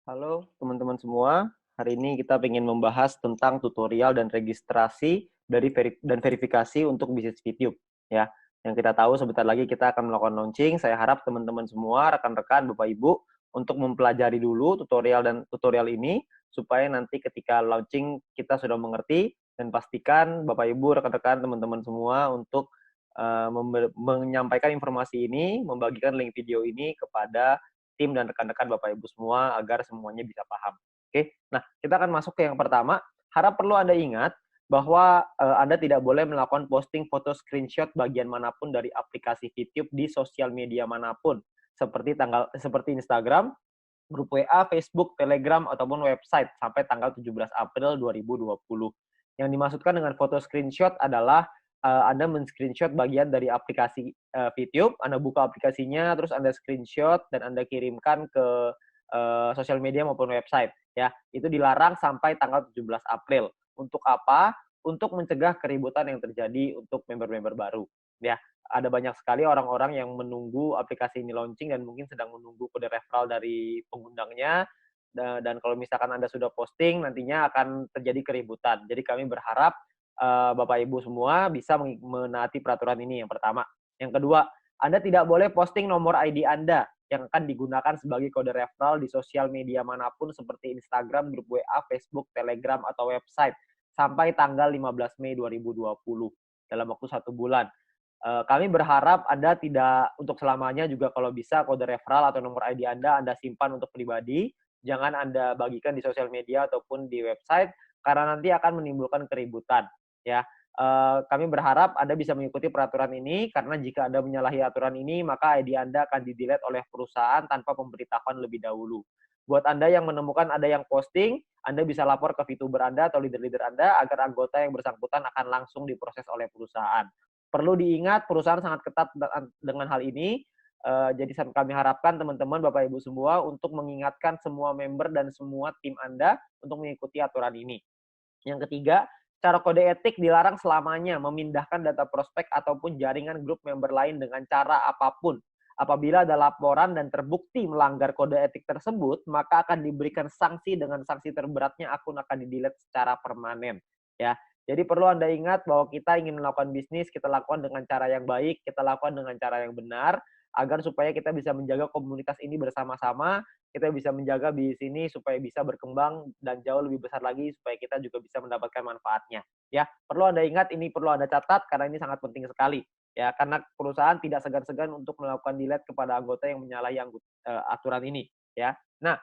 Halo teman-teman semua, hari ini kita ingin membahas tentang tutorial dan registrasi dan verifikasi untuk bisnis YouTube ya. Yang kita tahu sebentar lagi kita akan melakukan launching. Saya harap teman-teman semua, rekan-rekan, Bapak Ibu untuk mempelajari dulu tutorial ini supaya nanti ketika launching kita sudah mengerti, dan pastikan Bapak Ibu, rekan-rekan, teman-teman semua untuk menyampaikan informasi ini, membagikan link video ini kepada tim dan rekan-rekan Bapak Ibu semua agar semuanya bisa paham. Oke, nah kita akan masuk ke yang pertama. Harap perlu Anda ingat bahwa Anda tidak boleh melakukan posting foto screenshot bagian manapun dari aplikasi YouTube di sosial media manapun, seperti Instagram, grup WA, Facebook, Telegram, ataupun website sampai tanggal 17 April 2020. Yang dimaksudkan dengan foto screenshot adalah Anda men-screenshot bagian dari aplikasi YouTube, Anda buka aplikasinya, terus Anda screenshot dan Anda kirimkan ke sosial media maupun website. Ya, itu dilarang sampai tanggal 17 April. Untuk apa? Untuk mencegah keributan yang terjadi untuk member-member baru. Ya, ada banyak sekali orang-orang yang menunggu aplikasi ini launching dan mungkin sedang menunggu kode referral dari pengundangnya. Dan kalau misalkan Anda sudah posting, nantinya akan terjadi keributan. Jadi kami berharap Bapak Ibu semua bisa menaati peraturan ini yang pertama. Yang kedua, Anda tidak boleh posting nomor ID Anda yang akan digunakan sebagai kode referral di sosial media manapun seperti Instagram, grup WA, Facebook, Telegram, atau website sampai tanggal 15 Mei 2020 dalam waktu 1 bulan. Kami berharap Anda tidak untuk selamanya juga kalau bisa kode referral atau nomor ID Anda simpan untuk pribadi, jangan Anda bagikan di sosial media ataupun di website karena nanti akan menimbulkan keributan ya. Kami berharap Anda bisa mengikuti peraturan ini karena jika Anda menyalahi aturan ini maka ID Anda akan di-delete oleh perusahaan tanpa pemberitahuan lebih dahulu. Buat Anda yang menemukan ada yang posting, Anda bisa lapor ke VTuber Anda atau leader-leader Anda agar anggota yang bersangkutan akan langsung diproses oleh perusahaan. Perlu diingat perusahaan sangat ketat dengan hal ini. Jadi kami harapkan teman-teman Bapak Ibu semua untuk mengingatkan semua member dan semua tim Anda untuk mengikuti aturan ini. Yang ketiga, secara kode etik dilarang selamanya memindahkan data prospek ataupun jaringan grup member lain dengan cara apapun. Apabila ada laporan dan terbukti melanggar kode etik tersebut, maka akan diberikan sanksi dengan sanksi terberatnya akun akan di-delete secara permanen. Ya, jadi perlu Anda ingat bahwa kita ingin melakukan bisnis, kita lakukan dengan cara yang baik, kita lakukan dengan cara yang benar, agar supaya kita bisa menjaga komunitas ini bersama-sama, kita bisa menjaga bisnis ini supaya bisa berkembang dan jauh lebih besar lagi supaya kita juga bisa mendapatkan manfaatnya. Ya, perlu Anda ingat ini perlu Anda catat karena ini sangat penting sekali. Ya, karena perusahaan tidak segan-segan untuk melakukan delete kepada anggota yang menyalahi aturan ini. Ya, nah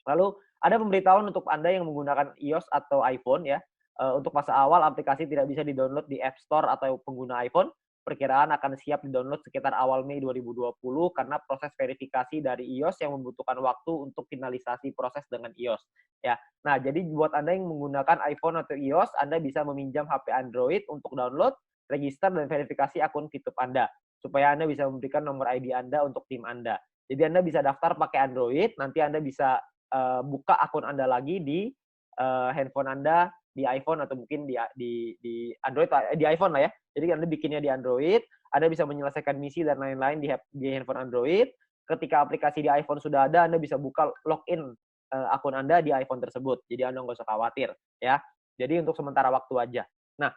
lalu ada pemberitahuan untuk Anda yang menggunakan iOS atau iPhone ya. Untuk masa awal aplikasi tidak bisa di-download di App Store atau pengguna iPhone. Perkiraan akan siap di-download sekitar awal Mei 2020 karena proses verifikasi dari iOS yang membutuhkan waktu untuk finalisasi proses dengan iOS. Ya. Nah, jadi buat Anda yang menggunakan iPhone atau iOS, Anda bisa meminjam HP Android untuk download, register, dan verifikasi akun YouTube Anda. Supaya Anda bisa memberikan nomor ID Anda untuk tim Anda. Jadi Anda bisa daftar pakai Android, nanti Anda bisa buka akun Anda lagi di handphone Anda di iPhone atau mungkin di Android di iPhone lah ya. Jadi Anda bikinnya di Android, Anda bisa menyelesaikan misi dan lain-lain di handphone Android. Ketika aplikasi di iPhone sudah ada, Anda bisa buka login akun Anda di iPhone tersebut. Jadi Anda nggak usah khawatir ya. Jadi untuk sementara waktu aja. Nah,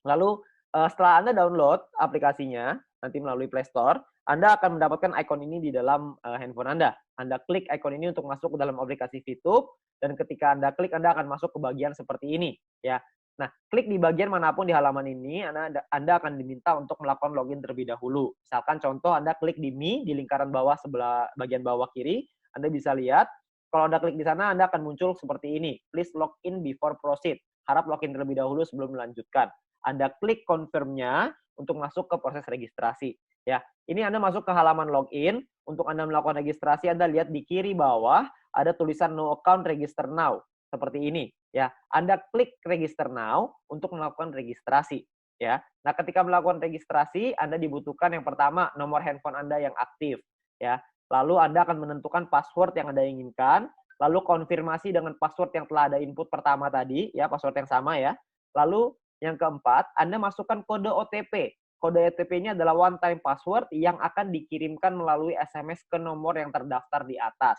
lalu setelah Anda download aplikasinya nanti melalui Play Store, Anda akan mendapatkan ikon ini di dalam handphone Anda. Anda klik ikon ini untuk masuk ke dalam aplikasi VTube dan ketika Anda klik Anda akan masuk ke bagian seperti ini ya. Nah, klik di bagian manapun di halaman ini Anda akan diminta untuk melakukan login terlebih dahulu. Misalkan contoh Anda klik di Me di lingkaran bawah sebelah bagian bawah kiri, Anda bisa lihat kalau Anda klik di sana Anda akan muncul seperti ini. Please log in before proceed. Harap login terlebih dahulu sebelum melanjutkan. Anda klik confirm-nya untuk masuk ke proses registrasi. Ya, ini Anda masuk ke halaman login. Untuk Anda melakukan registrasi, Anda lihat di kiri bawah ada tulisan no account register now. Seperti ini. Ya, Anda klik register now untuk melakukan registrasi. Ya, nah ketika melakukan registrasi, Anda dibutuhkan yang pertama nomor handphone Anda yang aktif. Ya, lalu Anda akan menentukan password yang Anda inginkan. Lalu konfirmasi dengan password yang telah ada input pertama tadi, ya password yang sama ya. Lalu yang keempat, Anda masukkan kode OTP. Kode OTP-nya adalah one time password yang akan dikirimkan melalui SMS ke nomor yang terdaftar di atas.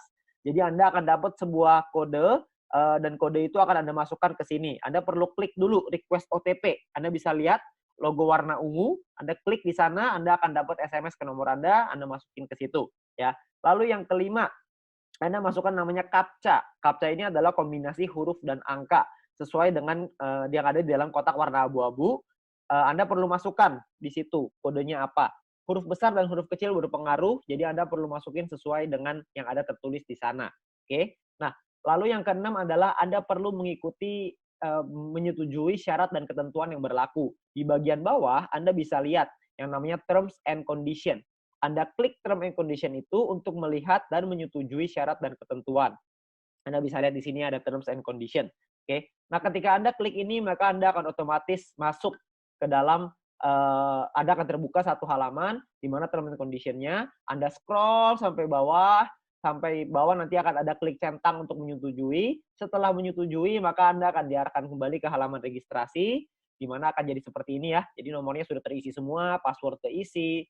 Jadi Anda akan dapat sebuah kode dan kode itu akan Anda masukkan ke sini. Anda perlu klik dulu request OTP. Anda bisa lihat logo warna ungu, Anda klik di sana, Anda akan dapat SMS ke nomor Anda masukin ke situ, ya. Lalu yang kelima, Anda masukkan namanya CAPTCHA. CAPTCHA ini adalah kombinasi huruf dan angka sesuai dengan yang ada di dalam kotak warna abu-abu. Anda perlu masukkan di situ kodenya apa. Huruf besar dan huruf kecil berpengaruh, jadi Anda perlu masukin sesuai dengan yang ada tertulis di sana. Oke. Nah, lalu yang keenam adalah Anda perlu mengikuti menyetujui syarat dan ketentuan yang berlaku. Di bagian bawah Anda bisa lihat yang namanya terms and condition. Anda klik term and condition itu untuk melihat dan menyetujui syarat dan ketentuan. Anda bisa lihat di sini ada terms and condition. Oke. Nah, ketika Anda klik ini, maka Anda akan otomatis masuk ke dalam Anda akan terbuka satu halaman di mana terms and condition-nya. Anda scroll sampai bawah nanti akan ada klik centang untuk menyetujui. Setelah menyetujui, maka Anda akan diarahkan kembali ke halaman registrasi, di mana akan jadi seperti ini ya. Jadi nomornya sudah terisi semua, password keisi,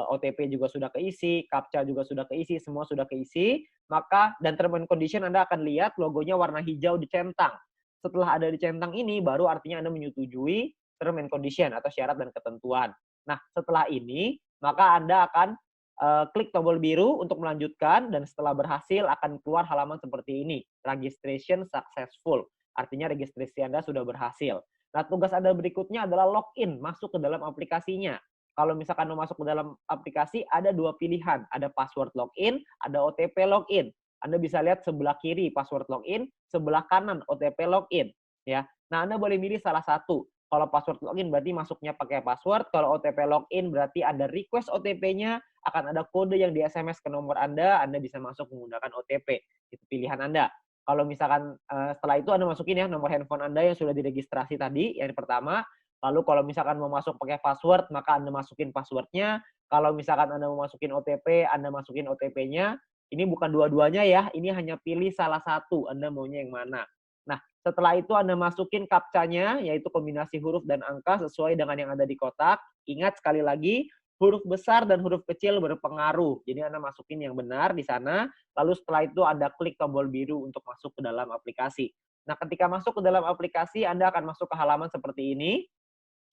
OTP juga sudah keisi, CAPTCHA juga sudah keisi, semua sudah keisi. Maka dan term and condition Anda akan lihat logonya warna hijau dicentang. Setelah ada dicentang ini, baru artinya Anda menyetujui term and condition atau syarat dan ketentuan. Nah, setelah ini, maka Anda akan klik tombol biru untuk melanjutkan, dan setelah berhasil akan keluar halaman seperti ini, registration successful. Artinya registrasi Anda sudah berhasil. Nah, tugas Anda berikutnya adalah login, masuk ke dalam aplikasinya. Kalau misalkan mau masuk ke dalam aplikasi, ada dua pilihan. Ada password login, ada OTP login. Anda bisa lihat sebelah kiri password login, sebelah kanan OTP login. Ya. Nah, Anda boleh milih salah satu. Kalau password login berarti masuknya pakai password. Kalau OTP login berarti ada request OTP-nya, akan ada kode yang di SMS ke nomor Anda bisa masuk menggunakan OTP. Itu pilihan Anda. Kalau misalkan setelah itu Anda masukin ya nomor handphone Anda yang sudah diregistrasi tadi, yang pertama. Lalu kalau misalkan mau masuk pakai password, maka Anda masukin passwordnya. Kalau misalkan Anda mau masukin OTP, Anda masukin OTP-nya. Ini bukan dua-duanya ya, ini hanya pilih salah satu, Anda maunya yang mana. Nah, setelah itu Anda masukin CAPTCHA-nya, yaitu kombinasi huruf dan angka sesuai dengan yang ada di kotak. Ingat sekali lagi, huruf besar dan huruf kecil berpengaruh. Jadi Anda masukin yang benar di sana, lalu setelah itu Anda klik tombol biru untuk masuk ke dalam aplikasi. Nah, ketika masuk ke dalam aplikasi, Anda akan masuk ke halaman seperti ini.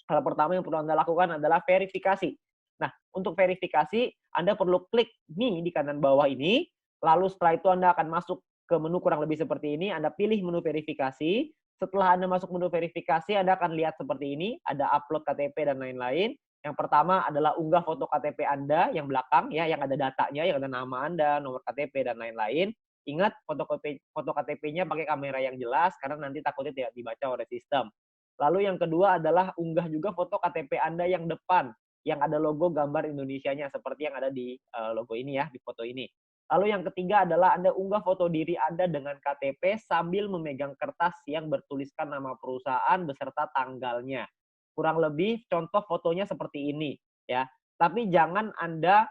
Hal pertama yang perlu Anda lakukan adalah verifikasi. Nah, untuk verifikasi, Anda perlu klik nih di kanan bawah ini, lalu setelah itu Anda akan masuk ke menu kurang lebih seperti ini, Anda pilih menu verifikasi. Setelah Anda masuk menu verifikasi, Anda akan lihat seperti ini, ada upload KTP dan lain-lain. Yang pertama adalah unggah foto KTP Anda yang belakang, ya, yang ada datanya, yang ada nama Anda, nomor KTP, dan lain-lain. Ingat, foto KTP-nya pakai kamera yang jelas, karena nanti takutnya tidak dibaca oleh sistem. Lalu yang kedua adalah unggah juga foto KTP Anda yang depan, yang ada logo gambar Indonesianya, seperti yang ada di logo ini ya, di foto ini. Lalu yang ketiga adalah Anda unggah foto diri Anda dengan KTP sambil memegang kertas yang bertuliskan nama perusahaan beserta tanggalnya. Kurang lebih contoh fotonya seperti ini, ya. Tapi jangan Anda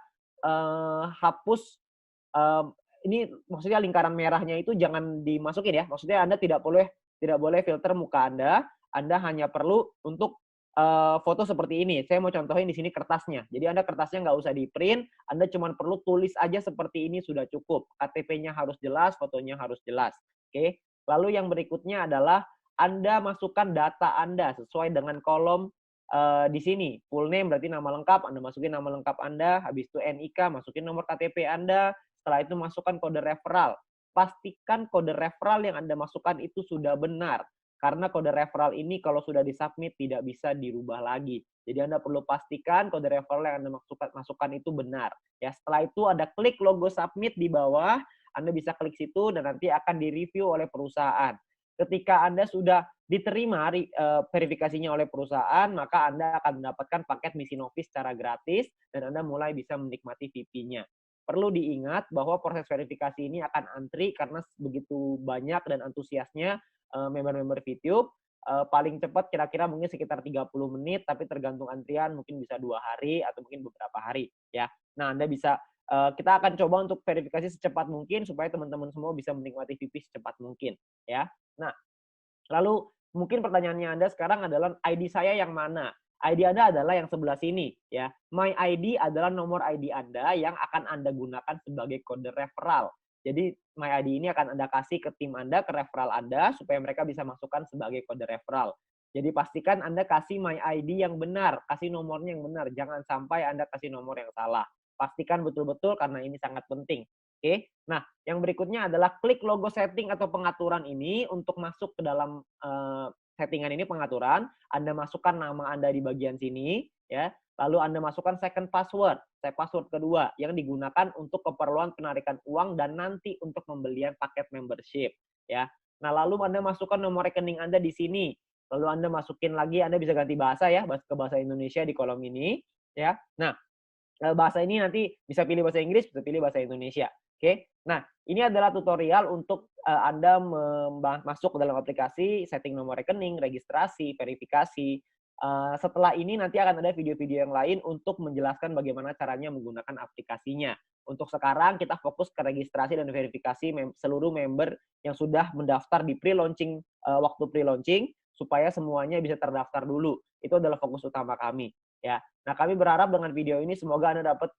hapus, ini maksudnya lingkaran merahnya itu jangan dimasukin ya. Maksudnya Anda tidak boleh filter muka Anda hanya perlu untuk foto seperti ini. Saya mau contohin di sini kertasnya. Jadi Anda kertasnya nggak usah di-print, Anda cuma perlu tulis aja seperti ini sudah cukup. KTP-nya harus jelas, fotonya harus jelas. Oke. Lalu yang berikutnya adalah Anda masukkan data Anda sesuai dengan kolom di sini. Full name berarti nama lengkap, Anda masukin nama lengkap Anda, habis itu NIK, masukin nomor KTP Anda, setelah itu masukkan kode referral. Pastikan kode referral yang Anda masukkan itu sudah benar. Karena kode referral ini kalau sudah disubmit tidak bisa dirubah lagi. Jadi Anda perlu pastikan kode referral yang Anda masukkan itu benar. Ya, setelah itu Anda klik logo submit di bawah, Anda bisa klik situ dan nanti akan direview oleh perusahaan. Ketika Anda sudah diterima verifikasinya oleh perusahaan, maka Anda akan mendapatkan paket Mission Office secara gratis dan Anda mulai bisa menikmati VP-nya. Perlu diingat bahwa proses verifikasi ini akan antri karena begitu banyak dan antusiasnya member-member VTube. Paling cepat kira-kira mungkin sekitar 30 menit, tapi tergantung antrian mungkin bisa 2 hari atau mungkin beberapa hari. Ya. Nah, Anda bisa, kita akan coba untuk verifikasi secepat mungkin supaya teman-teman semua bisa menikmati VP secepat mungkin. Ya. Nah, lalu mungkin pertanyaannya Anda sekarang adalah ID saya yang mana? ID Anda adalah yang sebelah sini. Ya. My ID adalah nomor ID Anda yang akan Anda gunakan sebagai kode referral. Jadi My ID ini akan Anda kasih ke tim Anda, ke referral Anda, supaya mereka bisa masukkan sebagai kode referral. Jadi pastikan Anda kasih My ID yang benar, kasih nomornya yang benar. Jangan sampai Anda kasih nomor yang salah. Pastikan betul-betul karena ini sangat penting. Oke. Nah, yang berikutnya adalah klik logo setting atau pengaturan ini untuk masuk ke dalam settingan ini pengaturan. Anda masukkan nama Anda di bagian sini, ya. Lalu Anda masukkan second password, password kedua yang digunakan untuk keperluan penarikan uang dan nanti untuk pembelian paket membership, ya. Nah, lalu Anda masukkan nomor rekening Anda di sini. Lalu Anda masukin lagi, Anda bisa ganti bahasa ya, ke bahasa Indonesia di kolom ini, ya. Nah, bahasa ini nanti bisa pilih bahasa Inggris, bisa pilih bahasa Indonesia. Oke. Nah, ini adalah tutorial untuk Anda masuk ke dalam aplikasi, setting nomor rekening, registrasi, verifikasi. Setelah ini nanti akan ada video-video yang lain untuk menjelaskan bagaimana caranya menggunakan aplikasinya. Untuk sekarang kita fokus ke registrasi dan verifikasi seluruh member yang sudah mendaftar di pre-launching, waktu pre-launching, supaya semuanya bisa terdaftar dulu. Itu adalah fokus utama kami. Ya. Nah, kami berharap dengan video ini semoga Anda dapat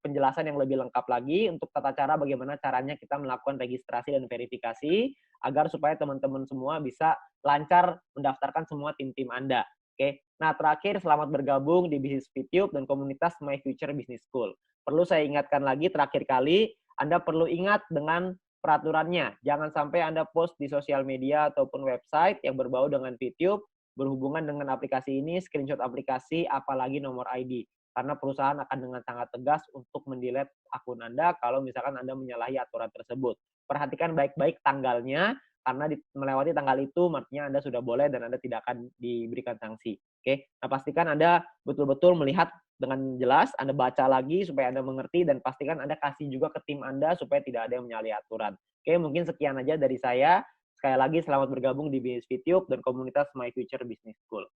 penjelasan yang lebih lengkap lagi untuk tata cara bagaimana caranya kita melakukan registrasi dan verifikasi agar supaya teman-teman semua bisa lancar mendaftarkan semua tim-tim Anda. Oke. Nah, terakhir selamat bergabung di Bisnis Fitube dan komunitas My Future Business School. Perlu saya ingatkan lagi terakhir kali, Anda perlu ingat dengan peraturannya. Jangan sampai Anda post di sosial media ataupun website yang berbau dengan Fitube berhubungan dengan aplikasi ini, screenshot aplikasi, apalagi nomor ID. Karena perusahaan akan dengan sangat tegas untuk mendelete akun Anda kalau misalkan Anda menyalahi aturan tersebut. Perhatikan baik-baik tanggalnya, karena melewati tanggal itu artinya Anda sudah boleh dan Anda tidak akan diberikan sanksi. Oke, nah pastikan Anda betul-betul melihat dengan jelas, Anda baca lagi supaya Anda mengerti dan pastikan Anda kasih juga ke tim Anda supaya tidak ada yang menyalahi aturan. Oke, mungkin sekian aja dari saya. Sekali lagi selamat bergabung di Bisnis Fitube dan komunitas My Future Business School.